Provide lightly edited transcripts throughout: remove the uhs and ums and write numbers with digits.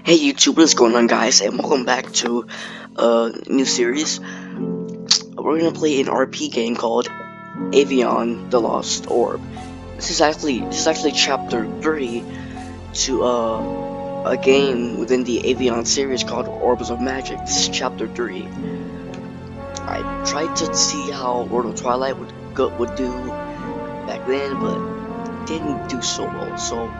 Hey YouTube, what's going on guys, and welcome back to a new series. We're gonna play an RP game called Aveyond the Lost Orb. This is actually chapter 3 to a game within the Aveyond series called Orbs of Magic. This is chapter 3. I tried to see how World of Twilight would do back then, but didn't do so well. So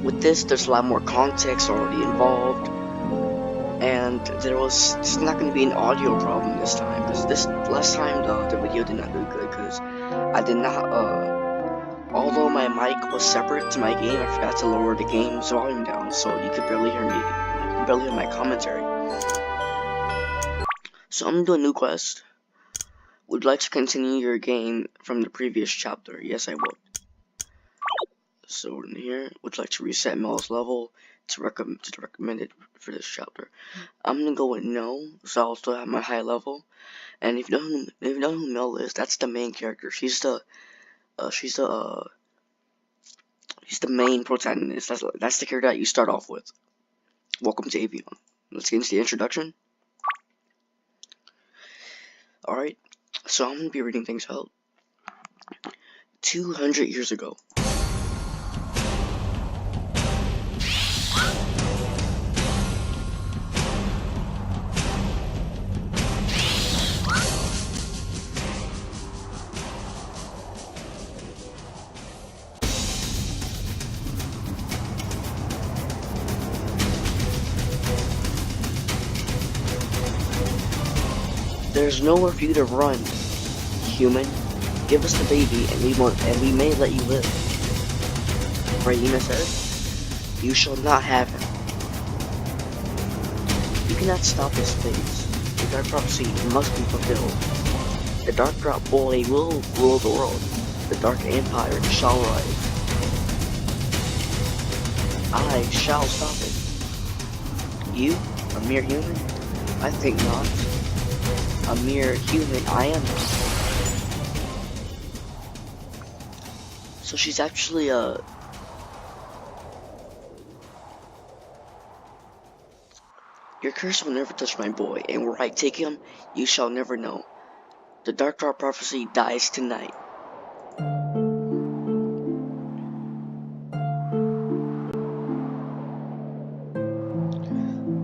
with this, there's a lot more context already involved, and there's not going to be an audio problem this time, because this last time the video did not do good, because I did not, although my mic was separate to my game, I forgot to lower the game's volume down, so you could barely hear me, you can barely hear my commentary. So I'm going to do a new quest. Would like to continue your game from the previous chapter? Yes, I would. So in here, would like to reset Mel's level to recommend it for this chapter. I'm gonna go with no, so I'll still have my high level. And if you know who Mel is, that's the main character. She's the main protagonist. That's the character that you start off with. Welcome to Aveyond. Let's get into the introduction. Alright, so I'm gonna be reading things out. 200 years ago. There's nowhere for you to run, human. Give us the baby, and we may let you live. Raina said, "You shall not have him. You cannot stop his fate. The dark prophecy must be fulfilled. The dark drop boy will rule the world. The dark empire shall rise. I shall stop it. You, a mere human? I think not. A mere human I am." So she's actually "Your curse will never touch my boy, and where I take him, you shall never know. The Dark Drop prophecy dies tonight."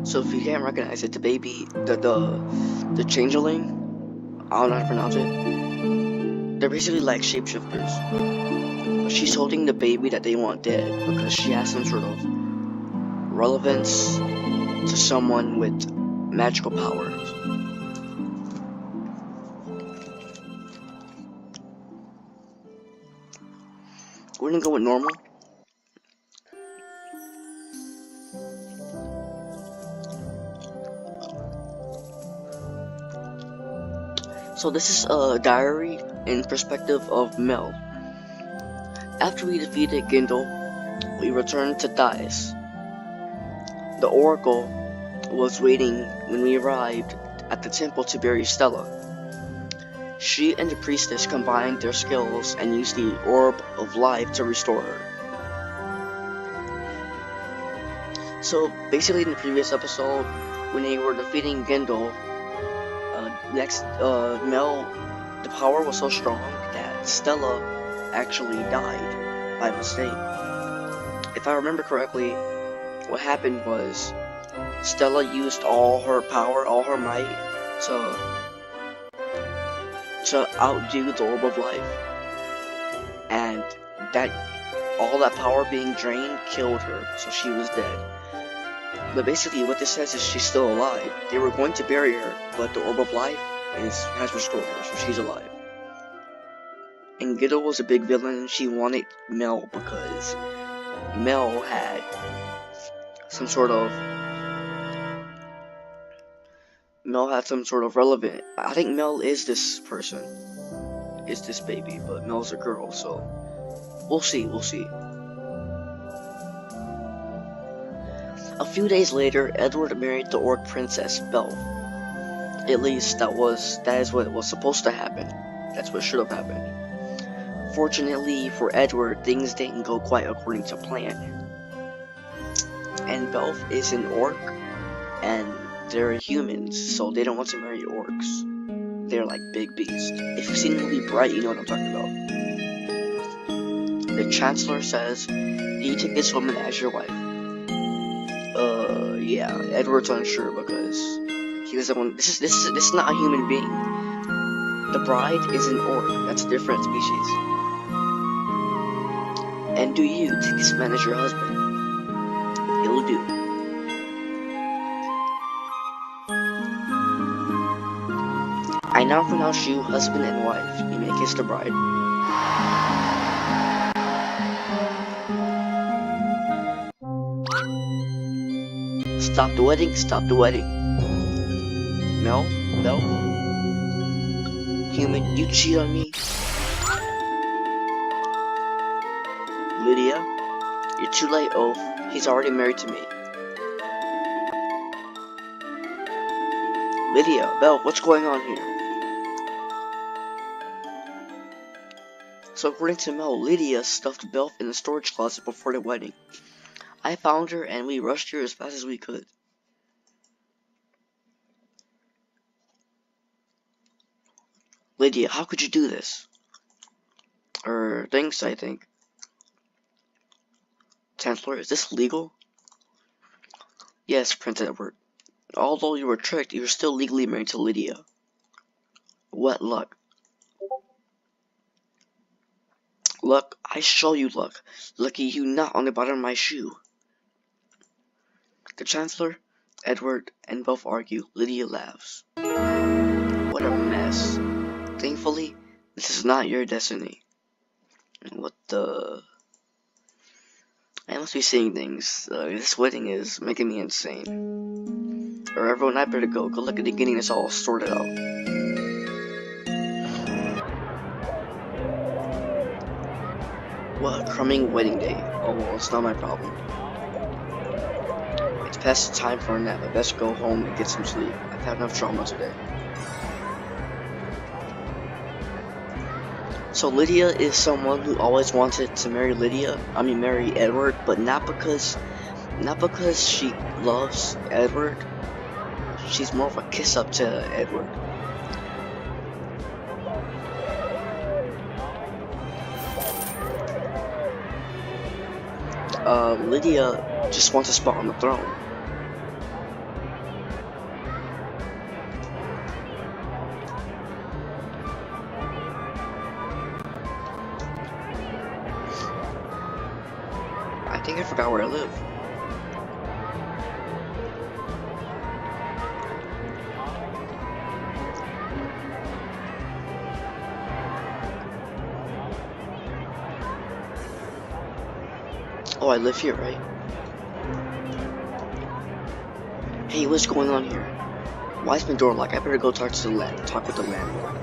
So if you can't recognize it, the baby, the changeling, I don't know how to pronounce it. They're basically like shapeshifters. But she's holding the baby that they want dead because she has some sort of relevance to someone with magical powers. We're gonna go with normal. So this is a diary in perspective of Mel. After we defeated Gindel, we returned to Thais. The Oracle was waiting when we arrived at the temple to bury Stella. She and the priestess combined their skills and used the Orb of Life to restore her. So basically in the previous episode, when they were defeating Gindel, Mel, the power was so strong that Stella actually died by mistake. If I remember correctly, what happened was Stella used all her power, all her might to outdo the Orb of Life, and all that power being drained killed her, so she was dead. But basically what this says is she's still alive. They were going to bury her, but the Orb of Life has restored her, so she's alive. And Gindel was a big villain, and she wanted Mel because Mel had some sort of relevant. I think Mel is this person, is this baby, but Mel's a girl, so we'll see. A few days later, Edward married the Orc princess, Belf. At least that is what was supposed to happen. That's what should have happened. Fortunately for Edward, things didn't go quite according to plan. and Belf is an orc, and they're humans, so they don't want to marry orcs. They're like big beasts. If you've seen the movie Bright, you know what I'm talking about. The Chancellor says, "Do you take this woman as your wife?" Yeah. Edward's unsure because he doesn't want. This is not a human being. The bride is an orc. That's a different species. And do you take this man as your husband? He'll do. I now pronounce you husband and wife. You may kiss the bride. Stop the wedding, stop the wedding. Mel? Human, you cheat on me? Lydia? You're too late, Oaf. He's already married to me. Lydia, Belle, what's going on here? So according to Mel, Lydia stuffed Belf in the storage closet before the wedding. I found her and we rushed here as fast as we could. Lydia, how could you do this? Thanks, I think. Chancellor, is this legal? Yes, Prince Edward. Although you were tricked, you're still legally married to Lydia. What luck? Luck? I show you luck. Lucky you not on the bottom of my shoe. The Chancellor, Edward, and both argue. Lydia laughs. What a mess. Thankfully, this is not your destiny. What the... I must be seeing things. This wedding is making me insane. Or everyone, I better go. Good luck at getting this all sorted out. What a crumbing wedding day. Oh well, it's not my problem. It's past the time for a nap. I best go home and get some sleep. I've had enough trauma today. So Lydia is someone who always wanted to marry marry Edward, but not because she loves Edward. She's more of a kiss up to Edward. Lydia just wants a spot on the throne. I think I forgot where I live. Oh, I live here, right? Hey, what's going on here? Why is my door locked? I better go talk with the landlord.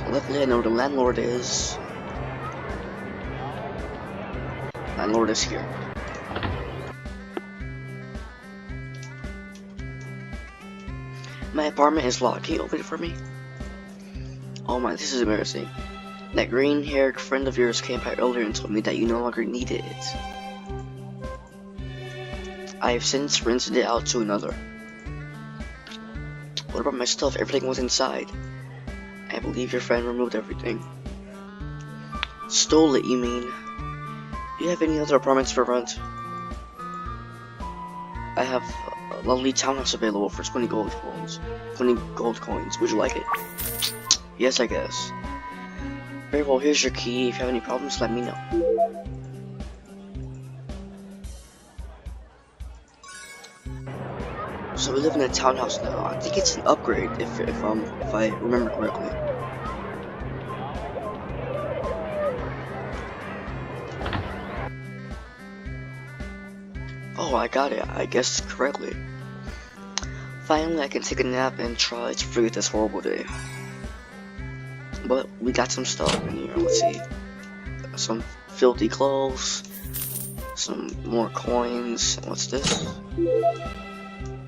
Luckily, I know the landlord is. Landlord is here. My apartment is locked. Can you open it for me? Oh my, this is embarrassing. That green-haired friend of yours came by earlier and told me that you no longer needed it. I have since rented it out to another. What about my stuff? Everything was inside. I believe your friend removed everything. Stole it, you mean? Do you have any other apartments for rent? I have a lovely townhouse available for 20 gold coins. 20 gold coins. Would you like it? Yes, I guess. Very well, here's your key. If you have any problems, let me know. So we live in a townhouse now. I think it's an upgrade if I remember correctly. Oh, I got it. I guessed correctly. Finally, I can take a nap and try to forget this horrible day. But we got some stuff in here. Let's see. Some filthy clothes. Some more coins. What's this?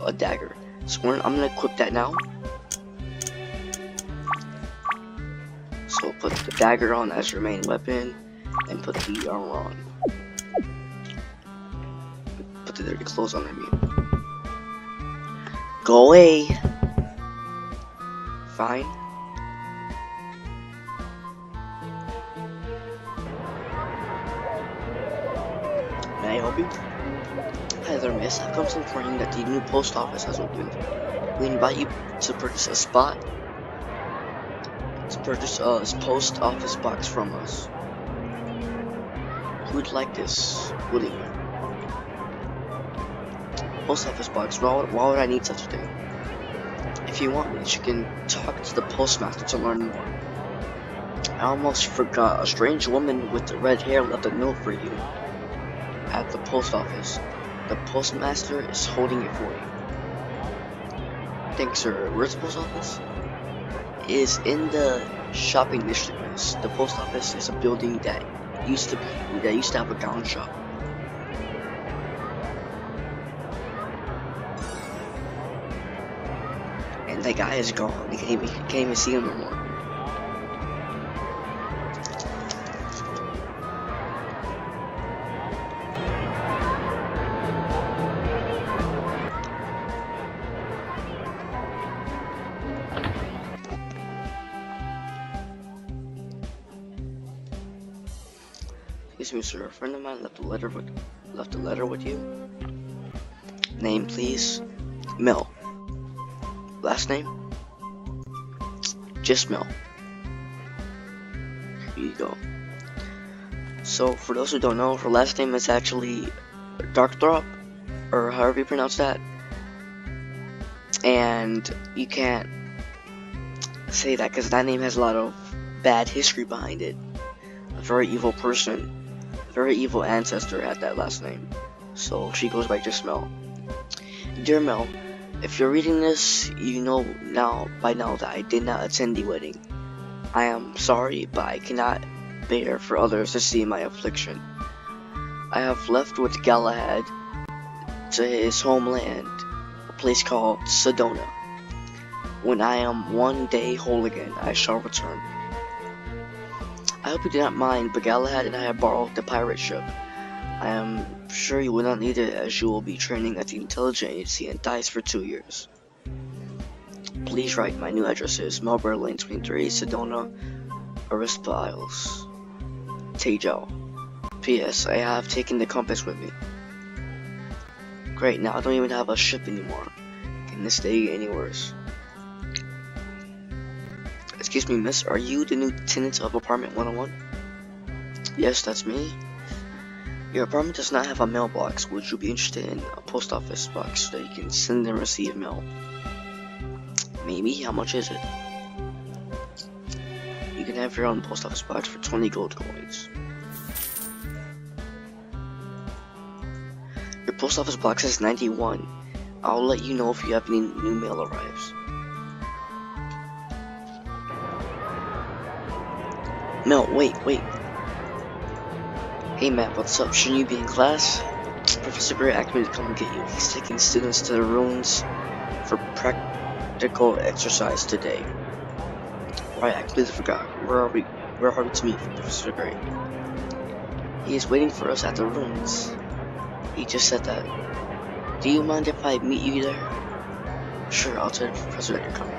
A dagger. So I'm gonna equip that now. So put the dagger on as your main weapon, and put the armor on. the dirty clothes on, I mean. Go away. Fine. May I help you? Hi there, miss. I've come to inform you that the new post office has opened. We invite you to purchase a spot, to purchase a post office box from us. Who'd like this, wouldn't you? Post office box, why would I need such a thing? If you want me, you can talk to the postmaster to learn more. I almost forgot, a strange woman with red hair left a note for you at the post office. The postmaster is holding it for you. Thanks, sir. Where's the post office? It is in the shopping district, miss. The post office is a building that used to have a gown shop. And that guy is gone. You can't even see him no more. Excuse me, sir. A friend of mine left a letter with you. Name, please. Mel. Last name? Just Mel. Here you go. So, for those who don't know, her last name is actually Darkthrop, or however you pronounce that. And you can't say that because that name has a lot of bad history behind it. A very evil person, a very evil ancestor had that last name. So she goes by just Mel. Dear Mel, if you're reading this, you know by now that I did not attend the wedding. I am sorry, but I cannot bear for others to see my affliction. I have left with Galahad to his homeland, a place called Sedona. When I am one day whole again, I shall return. I hope you do not mind, but Galahad and I have borrowed the pirate ship. I am sure you will not need it, as you will be training at the intelligence agency in Dice for 2 years. Please write. My new address is Melbourne Lane 23, Sedona, Arispa Isles, Tejao. P.S. I have taken the compass with me. Great, now I don't even have a ship anymore. Can this day get any worse? Excuse me, miss, are you the new tenant of apartment 101? Yes, that's me. Your apartment does not have a mailbox. Would you be interested in a post office box so that you can send and receive mail? Maybe. How much is it? You can have your own post office box for 20 gold coins. Your post office box is 91. I'll let you know if you have any new mail arrives. Mel, wait. Hey Matt, what's up? Shouldn't you be in class? Professor Gray asked me to come and get you. He's taking students to the ruins for practical exercise today. Right, I completely forgot. Where are we to meet Professor Gray? He is waiting for us at the ruins. He just said that. Do you mind if I meet you there? Sure, I'll tell the professor that you're coming.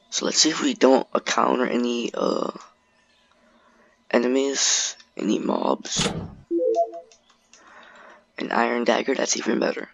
So let's see if we don't encounter any enemies, any mobs. An iron dagger, that's even better.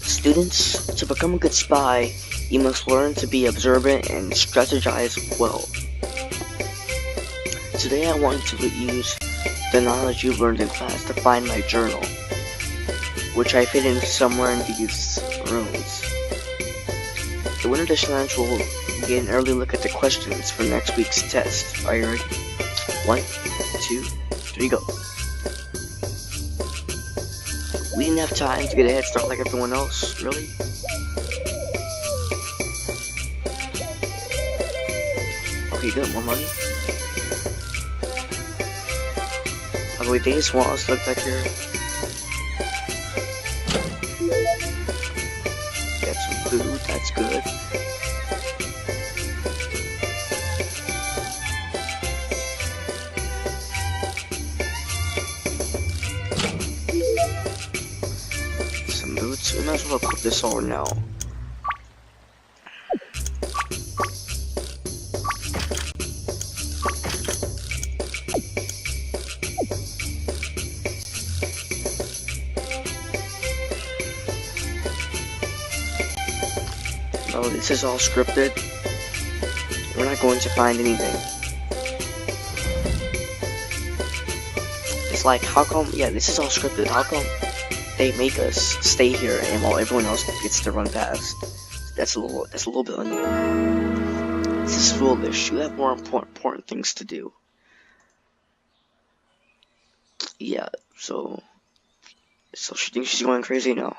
Students, to become a good spy, You must learn to be observant and strategize well. Today I want you to use the knowledge you learned in class to find my journal, which I've hidden somewhere in these rooms. The winner of this challenge will get an early look at the questions for next week's test. Are you ready? 1, 2, 3, go. We didn't have time to get a head start like everyone else, really? Okay, good, more money. By the way, they just want us to look back here. Get some food, that's good. Some boots, we might as well equip this sword now. Oh, this is all scripted. We're not going to find anything. It's like, how come, yeah, this is all scripted. How come they make us stay here and while everyone else gets to run past? That's a little bit annoying. This is foolish. You have more important things to do. Yeah, so she thinks she's going crazy now.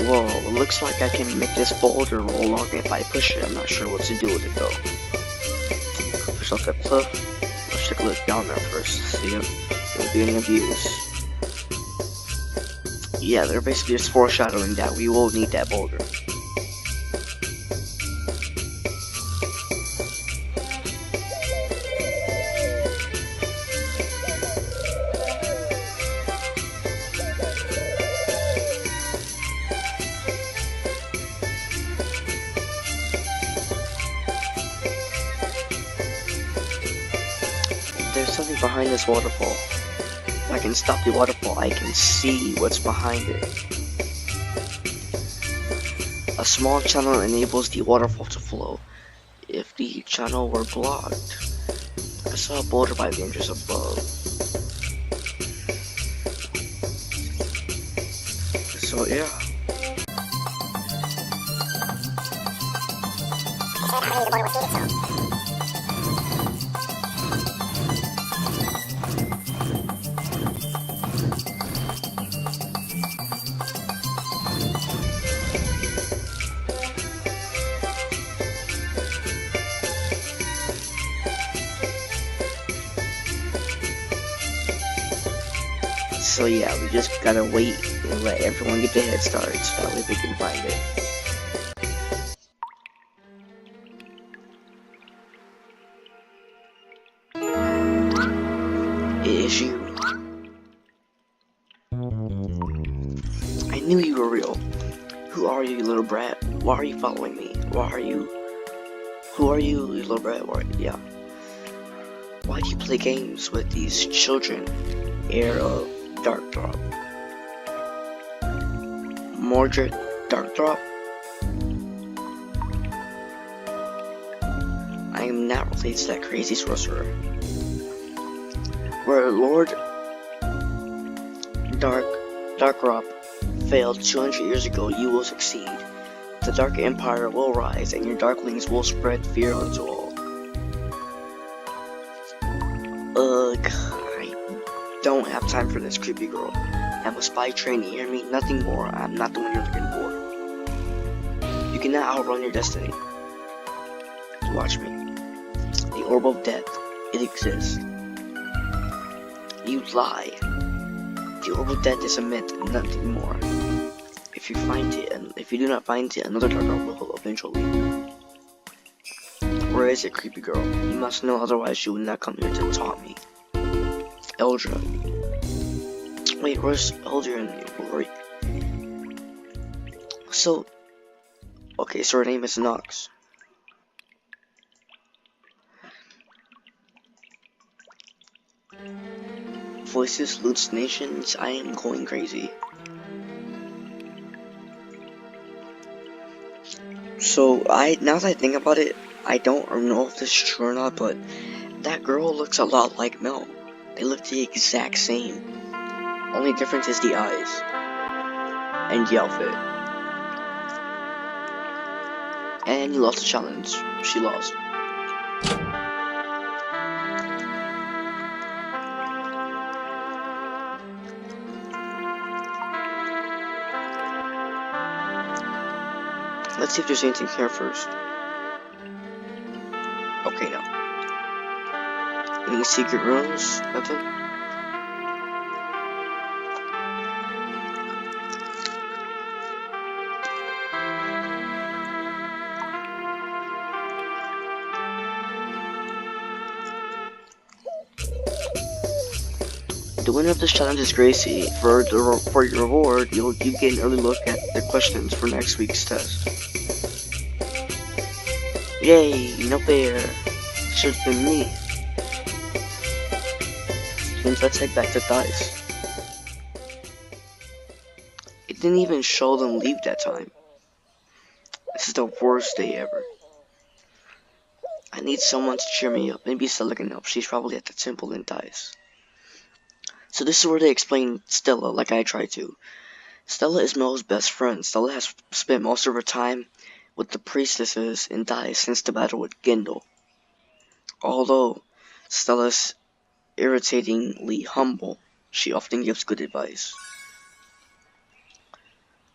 Whoa, it looks like I can make this boulder roll on if I push it. I'm not sure what to do with it though. Push off that cliff. Let's take a look down there first. See if there will be any views. Yeah, they're basically just foreshadowing that we will need that boulder. There's something behind this waterfall. If I can stop the waterfall, I can see what's behind it. A small channel enables the waterfall to flow. If the channel were blocked, I saw a boulder by the entrance above. So yeah. So yeah, we just gotta wait and let everyone get the head start so that way they can find it. It is you. I knew you were real. Who are you, little brat? Why are you following me? Who are you, little brat? Yeah. Why do you play games with these children? Heir of Dark Drop. Mordred Dark Drop. I am not related to that crazy sorcerer. Where Lord Darkrop failed 200 years ago, you will succeed. The Dark Empire will rise, and your Darklings will spread fear unto all. Ugh. Don't have time for this, creepy girl. I'm a spy trainee, you hear me? Nothing more. I'm not the one you're looking for. You cannot outrun your destiny. Watch me. The Orb of Death. It exists. You lie. The Orb of Death is a myth, nothing more. If you find it, and if you do not find it, another dark orb will eventually. Where is it, creepy girl? You must know, otherwise you would not come here to taunt me. Eldra. Wait, where's Eldra? So, okay, so her name is Nox. Voices, hallucinations, I am going crazy. So, now that I think about it, I don't know if this is true or not, but that girl looks a lot like Mel. They look the exact same. Only difference is the eyes. And the outfit. And you lost the challenge. She lost. Let's see if there's anything here first. Okay, no. Any secret rooms? Nothing? The winner of this challenge is Gracie. For your reward, you get an early look at the questions for next week's test. Yay, no fair. Should've been me. And let's head back to Dice. It didn't even show them leave that time. This is the worst day ever. I need someone to cheer me up. Maybe Stella can help. She's probably at the temple in Dice. So this is where they explain Stella like I tried to. Stella is Mel's best friend. Stella has spent most of her time with the priestesses in Dice since the battle with Gindel. Although Stella's irritatingly humble, she often gives good advice.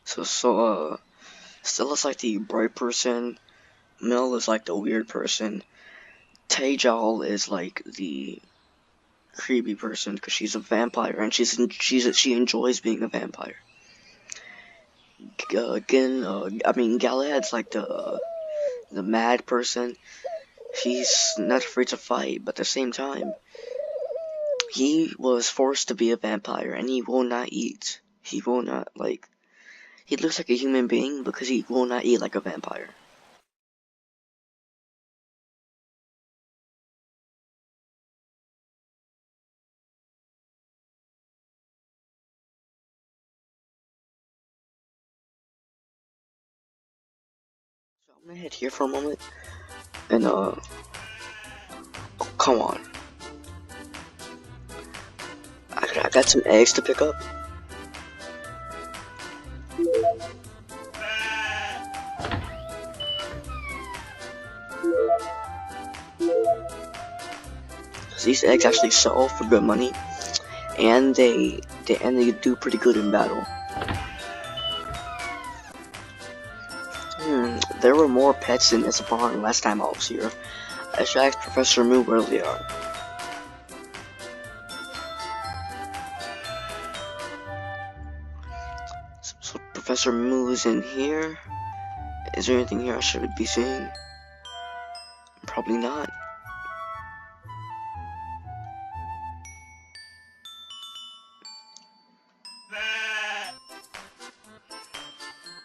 So Stella's like the bright person, Mel is like the weird person, Tejal is like the creepy person because she's a vampire and she enjoys being a vampire. Galahad's like the mad person. He's not afraid to fight, but at the same time, he was forced to be a vampire and he will not eat. He will not, like, he looks like a human being because he will not eat like a vampire. So I'm gonna head here for a moment and oh, come on. I got some eggs to pick up. These eggs actually sell for good money, and they do pretty good in battle. There were more pets in this barn last time I was here. I should ask Professor Moo where they are. So Professor Moo is in here. Is there anything here I should be seeing? Probably not.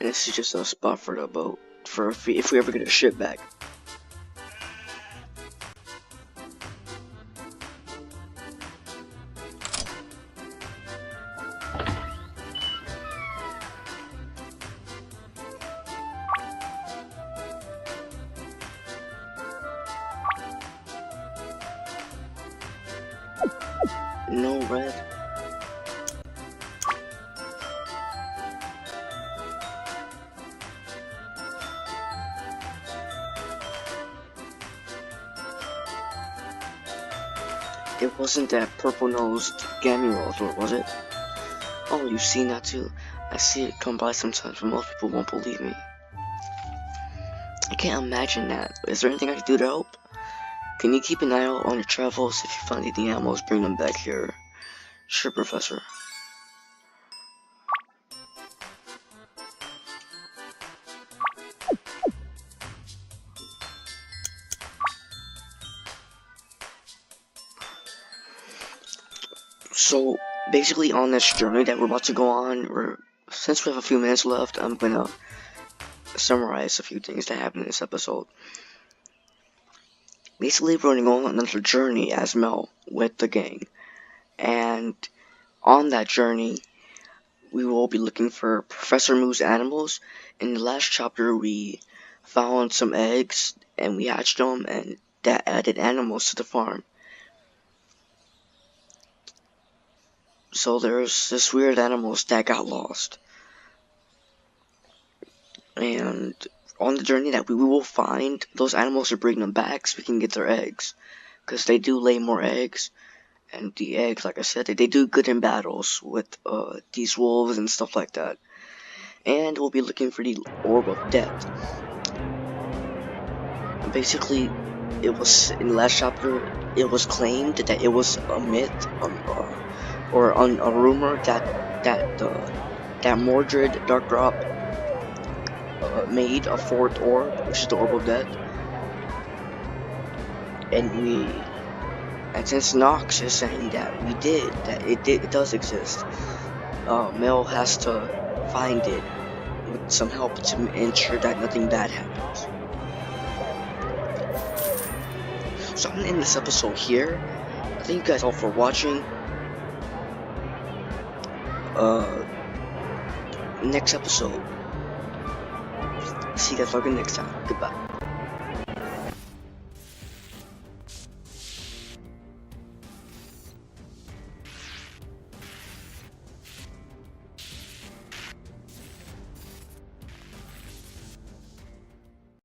And this is just a spot for the boat, for if we ever get a ship back. No red. It wasn't that purple-nosed Gamurol, or was it? Oh, you've seen that too. I see it come by sometimes, but most people won't believe me. I can't imagine that. Is there anything I can do to help? Can you keep an eye out on your travels? If you find any animals, bring them back here. Sure, Professor. So, basically on this journey that we're about to go on, since we have a few minutes left, I'm gonna summarize a few things that happened in this episode. Basically, we're running on another journey as Mel with the gang, and on that journey, we will be looking for Professor Moo's animals. In the last chapter, we found some eggs, and we hatched them, and that added animals to the farm. So there's this weird animals that got lost. And on the journey that we will find those animals to bring them back so we can get their eggs. Because they do lay more eggs. And the eggs, like I said, they do good in battles with these wolves and stuff like that. And we'll be looking for the Orb of Death. Basically, it was, in the last chapter, it was claimed that it was a myth, or a rumor that Mordred Darkdrop made a fourth orb, which is the Orb of Death. And since Nox is saying that it does exist, Mel has to find it with some help to ensure that nothing bad happens. So I'm gonna end this episode here. Thank you guys all for watching. Next episode. See you guys again next time. Goodbye.